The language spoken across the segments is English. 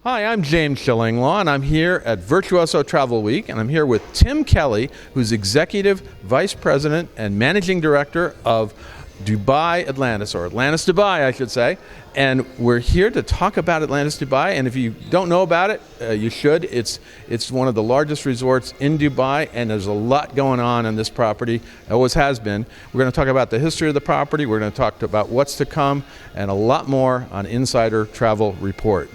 Hi, I'm James Shillinglaw, and I'm here at Virtuoso Travel Week, and I'm here with Tim Kelly, who's Executive Vice President and Managing Director of Dubai Atlantis, or Atlantis Dubai, I should say. And we're here to talk about Atlantis Dubai, and if you don't know about it, you should. It's one of the largest resorts in Dubai, and there's a lot going on this property. It always has been. We're going to talk about the history of the property, we're going to talk about what's to come, and a lot more on Insider Travel Report.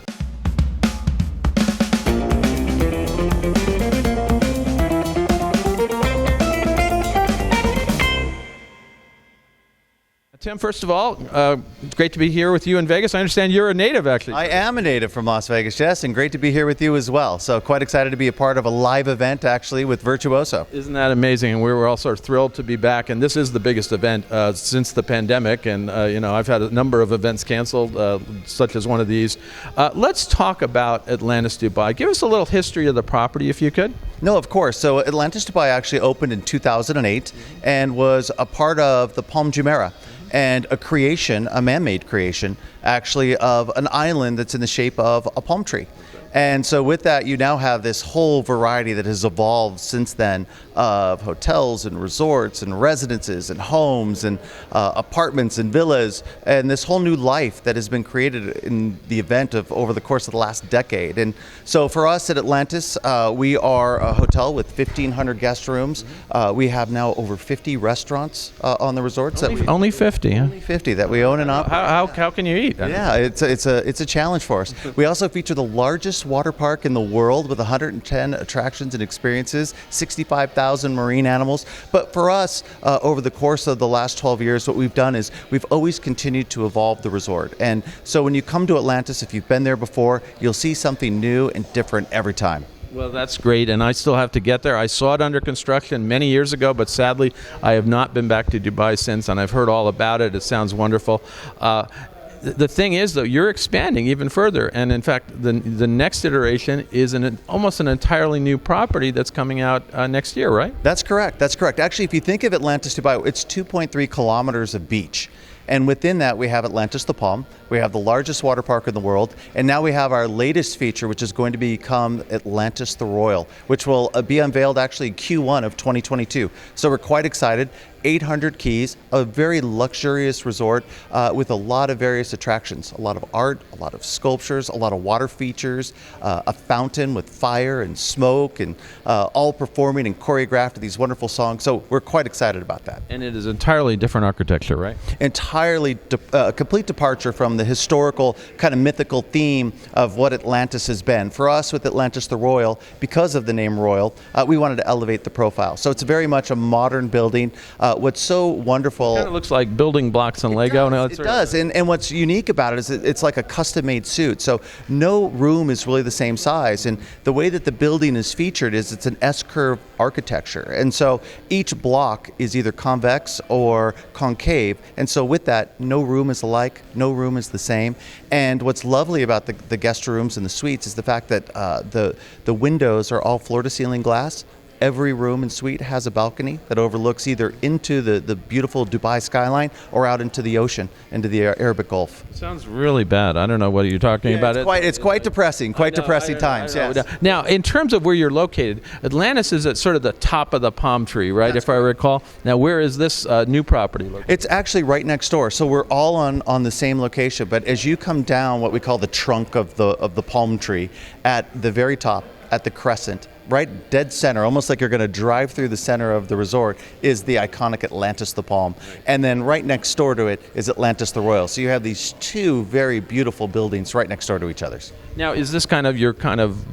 Tim, first of all, it's great to be here with you in Vegas. I understand you're a native, actually. I am a native from Las Vegas, yes, and great to be here with you as well. So quite excited to be a part of a live event, actually, with Virtuoso. Isn't that amazing? And we were all sort of thrilled to be back. And this is the biggest event since the pandemic. And, I've had a number of events canceled, such as one of these. Let's talk about Atlantis Dubai. Give us a little history of the property, if you could. No, of course. So Atlantis Dubai actually opened in 2008 and was a part of the Palm Jumeirah, and a man-made creation, actually, of an island that's in the shape of a palm tree. And so with that, you now have this whole variety that has evolved since then of hotels and resorts and residences and homes and apartments and villas, and this whole new life that has been created in the event of over the course of the last decade. And so for us at Atlantis, we are a hotel with 1,500 guest rooms. We have now over 50 restaurants on the resorts. Only 50, huh? Only 50 that we own and operate. How can you eat? Yeah, it's a challenge for us. We also feature the largest water park in the world with 110 attractions and experiences, 65,000 marine animals. But for us, over the course of the last 12 years, what we've done is we've always continued to evolve the resort. And so when you come to Atlantis, if you've been there before, you'll see something new and different every time. Well, that's great, and I still have to get there. I saw it under construction many years ago, but sadly, I have not been back to Dubai since, and I've heard all about it. It sounds wonderful. The thing is, though, you're expanding even further, and in fact, the next iteration is almost an entirely new property that's coming out next year, right? That's correct. That's correct. Actually, if you think of Atlantis Dubai, it's 2.3 kilometers of beach. And within that, we have Atlantis the Palm. We have the largest water park in the world. And now we have our latest feature, which is going to become Atlantis the Royal, which will be unveiled actually Q1 of 2022. So we're quite excited. 800 keys, a very luxurious resort with a lot of various attractions, a lot of art, a lot of sculptures, a lot of water features, a fountain with fire and smoke, and all performing and choreographed to these wonderful songs. So we're quite excited about that. And it is entirely different architecture, right? Entirely complete departure from the historical kind of mythical theme of what Atlantis has been. For us with Atlantis the Royal, because of the name Royal, we wanted to elevate the profile. So it's very much a modern building. What's so wonderful... It kind of looks like building blocks and Lego. It does. And what's unique about it is it's like a custom-made suit. So no room is really the same size. And the way that the building is featured is it's an S-curve architecture. And so each block is either convex or concave. And so with that, no room is alike, no room is the same. And what's lovely about the guest rooms and the suites is the fact that the windows are all floor-to-ceiling glass. Every room and suite has a balcony that overlooks either into the beautiful Dubai skyline or out into the ocean, into the Arabic Gulf. It sounds really bad. I don't know what you're talking about. It's quite depressing, depressing times, yes. Now, in terms of where you're located, Atlantis is at sort of the top of the palm tree, right, That's I recall? Now, where is this new property located? It's actually right next door. So we're all on the same location, but as you come down what we call the trunk of the palm tree, at the very top, at the crescent, right dead center, almost like you're going to drive through the center of the resort, is the iconic Atlantis the Palm. And then right next door to it is Atlantis the Royal. So you have these two very beautiful buildings right next door to each other. Now, is this kind of your kind of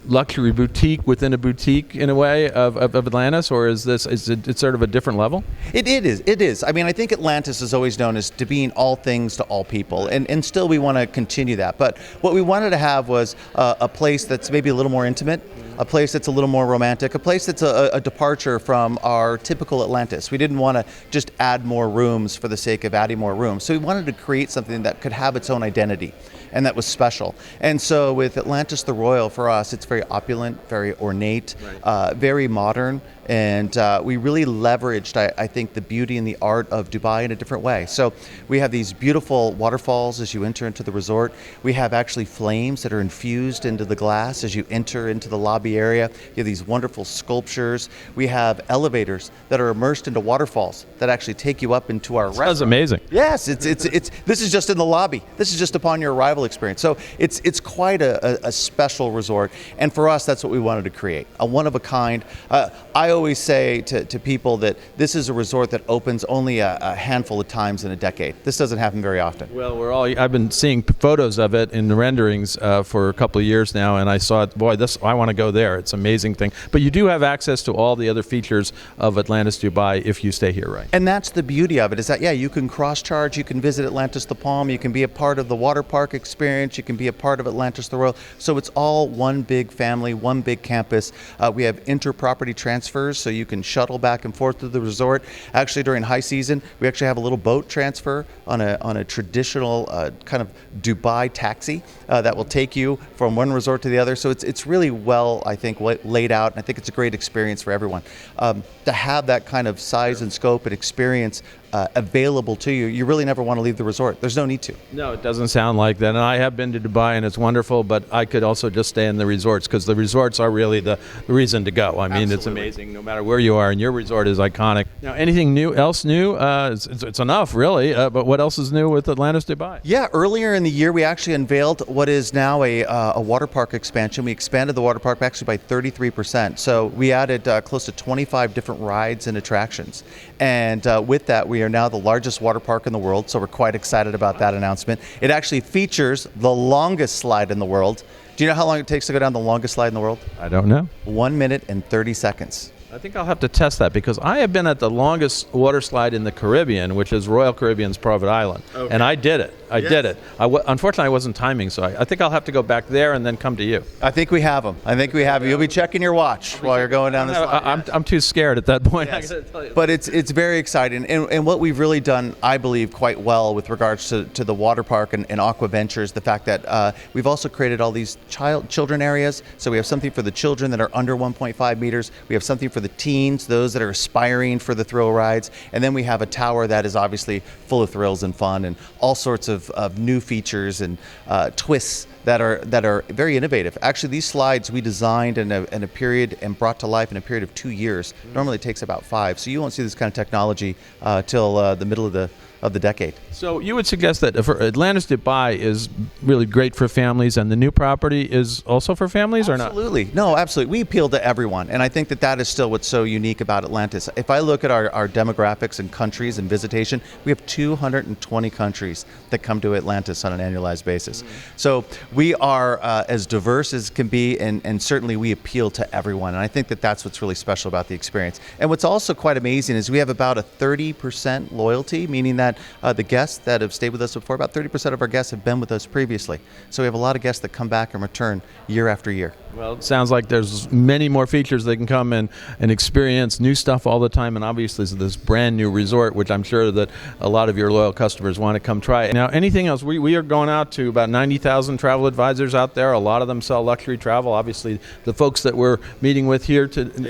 luxury boutique within a boutique in a way of Atlantis, or is it sort of a different level? It is. I mean, I think Atlantis is always known as to being all things to all people, and still we want to continue that. But what we wanted to have was a place that's maybe a little more intimate, a place that's a little more romantic, a place that's a departure from our typical Atlantis. We didn't want to just add more rooms for the sake of adding more rooms. So we wanted to create something that could have its own identity. and that was special. And so with Atlantis the Royal, for us, it's very opulent, very ornate, very modern, and we really leveraged, I think, the beauty and the art of Dubai in a different way. So we have these beautiful waterfalls as you enter into the resort. We have actually flames that are infused into the glass as you enter into the lobby area. You have these wonderful sculptures. We have elevators that are immersed into waterfalls that actually take you up into our restaurant. That's amazing. Yes, it's this is just in the lobby. This is just upon your arrival experience. So it's quite a special resort, and for us, that's what we wanted to create, a one of a kind. I always say to people that this is a resort that opens only a handful of times in a decade. This doesn't happen very often. Well, I've been seeing photos of it in the renderings for a couple of years now, and I saw it. Boy, I want to go there. It's an amazing thing. But you do have access to all the other features of Atlantis Dubai if you stay here, right? And that's the beauty of it, is that, yeah, you can cross-charge, you can visit Atlantis the Palm, you can be a part of the water park experience, you can be a part of Atlantis the Royal. So it's all one big family, one big campus. We have inter-property transfers, so you can shuttle back and forth to the resort. Actually, during high season, we actually have a little boat transfer on a traditional kind of Dubai taxi that will take you from one resort to the other. So it's really well, I think, laid out, and I think it's a great experience for everyone. To have that kind of size and scope and experience available to you, you really never want to leave the resort. There's no need to. No, it doesn't sound like that. And I have been to Dubai, and it's wonderful, but I could also just stay in the resorts, because the resorts are really the reason to go. I mean, It's amazing no matter where you are, and your resort is iconic. Now, anything else new? It's enough, really, but what else is new with Atlantis Dubai? Yeah, earlier in the year, we actually unveiled what is now a water park expansion. We expanded the water park actually by 33%. So we added close to 25 different rides and attractions. And with that, we are now the largest water park in the world, so we're quite excited about that announcement. It actually features the longest slide in the world. Do you know how long it takes to go down the longest slide in the world? I don't know. 1 minute and 30 seconds. I think I'll have to test that, because I have been at the longest water slide in the Caribbean, which is Royal Caribbean's Private Island, and I did it. I did it. Unfortunately, I wasn't timing, so I think I'll have to go back there and then come to you. I think we have them. You'll be checking your watch while you're going down the slide. I'm too scared at that point. Yes. But it's very exciting, and what we've really done, I believe, quite well with regards to the water park and Aqua Ventures, the fact that we've also created all these children areas. So we have something for the children that are under 1.5 meters. We have something for the teens, those that are aspiring for the thrill rides, and then we have a tower that is obviously full of thrills and fun and all sorts of new features and twists that are very innovative. Actually, these slides we designed in a period and brought to life in a period of 2 years. Normally it takes about 5, so you won't see this kind of technology till the middle of the decade. So you would suggest that for Atlantis Dubai is really great for families, and the new property is also for families, or not? Absolutely. No, absolutely. We appeal to everyone, and I think that is still what's so unique about Atlantis. If I look at our demographics and countries and visitation, we have 220 countries that come to Atlantis on an annualized basis. So we are as diverse as can be, and certainly we appeal to everyone, and I think that's what's really special about the experience. And what's also quite amazing is we have about a 30% loyalty, meaning that the guests that have stayed with us before, about 30% of our guests have been with us previously. So we have a lot of guests that come back and return year after year. Well, it sounds like there's many more features they can come and experience new stuff all the time, and obviously this brand new resort, which I'm sure that a lot of your loyal customers want to come try. Now, anything else? We are going out to about 90,000 travel advisors out there. A lot of them sell luxury travel. Obviously, the folks that we're meeting with here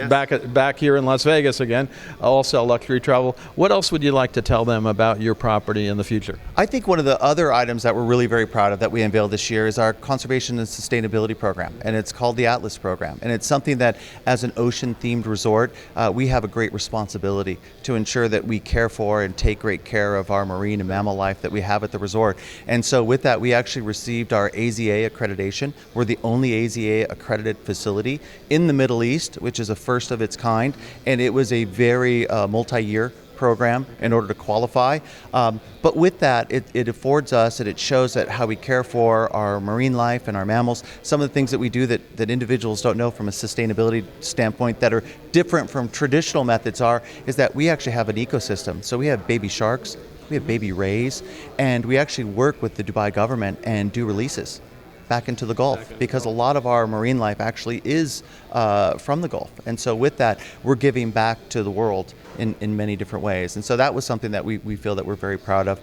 back here in Las Vegas again all sell luxury travel. What else would you like to tell them about your property in the future? I think one of the other items that we're really very proud of that we unveiled this year is our conservation and sustainability program, and it's called the Atlas program. And it's something that, as an ocean-themed resort, we have a great responsibility to ensure that we care for and take great care of our marine and mammal life that we have at the resort. And so with that, we actually received our AZA accreditation. We're the only AZA accredited facility in the Middle East, which is a first of its kind, and it was a very multi-year program in order to qualify. But with that, it affords us and it shows that how we care for our marine life and our mammals. Some of the things that we do that individuals don't know from a sustainability standpoint that are different from traditional methods is that we actually have an ecosystem. So we have baby sharks, we have baby rays, and we actually work with the Dubai government and do releases back into the Gulf, because a lot of our marine life actually is from the Gulf. And so with that, we're giving back to the world in many different ways. And so that was something that we feel that we're very proud of.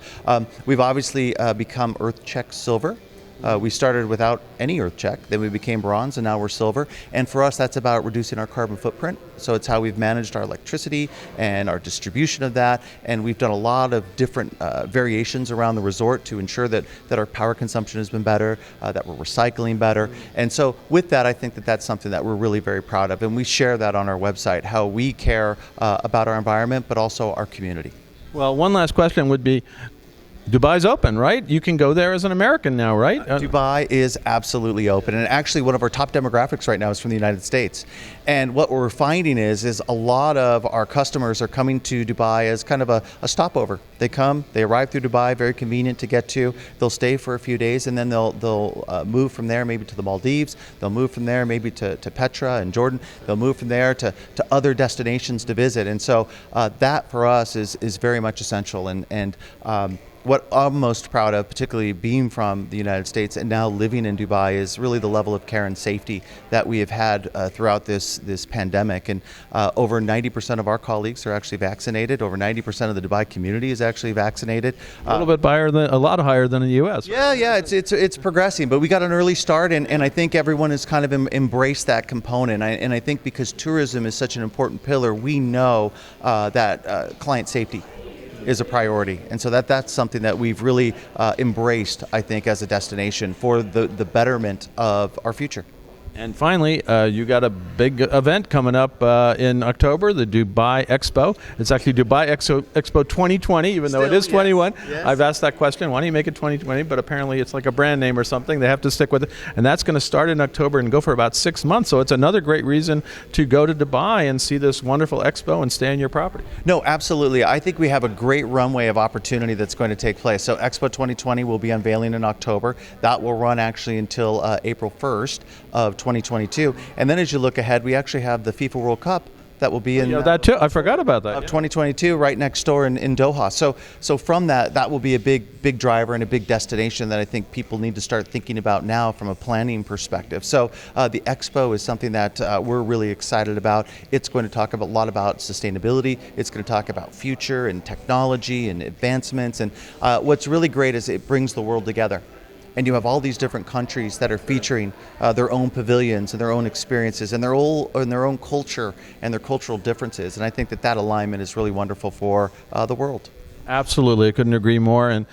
We've obviously become EarthCheck Silver, We started without any earth check, then we became bronze, and now we're silver. And for us, that's about reducing our carbon footprint. So it's how we've managed our electricity and our distribution of that. And we've done a lot of different variations around the resort to ensure that our power consumption has been better, that we're recycling better. And so with that, I think that that's something that we're really very proud of. And we share that on our website, how we care about our environment, but also our community. Well, one last question would be, Dubai's open, right? You can go there as an American now, right? Dubai is absolutely open, and actually one of our top demographics right now is from the United States. And what we're finding is a lot of our customers are coming to Dubai as kind of a stopover. They come, they arrive through Dubai, very convenient to get to. They'll stay for a few days, and then they'll move from there maybe to the Maldives. They'll move from there maybe to Petra and Jordan. They'll move from there to other destinations to visit. And so that for us is very much essential. And what I'm most proud of, particularly being from the United States and now living in Dubai, is really the level of care and safety that we have had throughout this pandemic. And over 90% of our colleagues are actually vaccinated. Over 90% of the Dubai community is actually vaccinated. A little bit higher than, a lot higher than in the U.S. Yeah, it's progressing, but we got an early start, and I think everyone has kind of embraced that component. And I think because tourism is such an important pillar, we know that client safety is a priority. And so that's something that we've really embraced, I think, as a destination for the betterment of our future. And finally, you got a big event coming up in October, the Dubai Expo. It's actually Dubai Expo 2020, even though it is 21. Yes. I've asked that question, why do you make it 2020? But apparently it's like a brand name or something. They have to stick with it. And that's going to start in October and go for about 6 months. So it's another great reason to go to Dubai and see this wonderful expo and stay on your property. No, absolutely. I think we have a great runway of opportunity that's going to take place. So Expo 2020 will be unveiling in October. That will run actually until April 1st of 2022. And then as you look ahead, we actually have the FIFA World Cup that will be in that too. I forgot about that. Of 2022, right next door in Doha. So from that will be a big driver and a big destination that I think people need to start thinking about now from a planning perspective. So the Expo is something that we're really excited about. It's going to talk a lot about sustainability. It's going to talk about future and technology and advancements. And what's really great is it brings the world together. And you have all these different countries that are featuring their own pavilions and their own experiences and their own culture and their cultural differences. And I think that alignment is really wonderful for the world. Absolutely. I couldn't agree more. And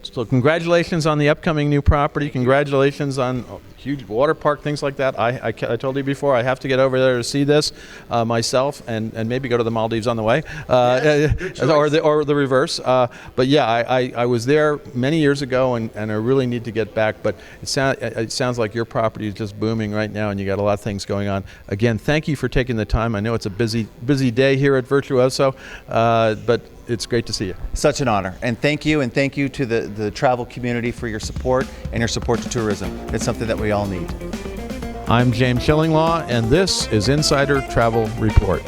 so congratulations on the upcoming new property. Congratulations on huge water park, things like that. I told you before, I have to get over there to see this myself and maybe go to the Maldives on the way, or the reverse. But yeah, I was there many years ago, and I really need to get back. But it sounds like your property is just booming right now, and you got a lot of things going on. Again, thank you for taking the time. I know it's a busy day here at Virtuoso, but it's great to see you. Such an honor, and thank you to the travel community for your support and your support to tourism. It's something that we all need. I'm James Shillinglaw, and this is Insider Travel Report.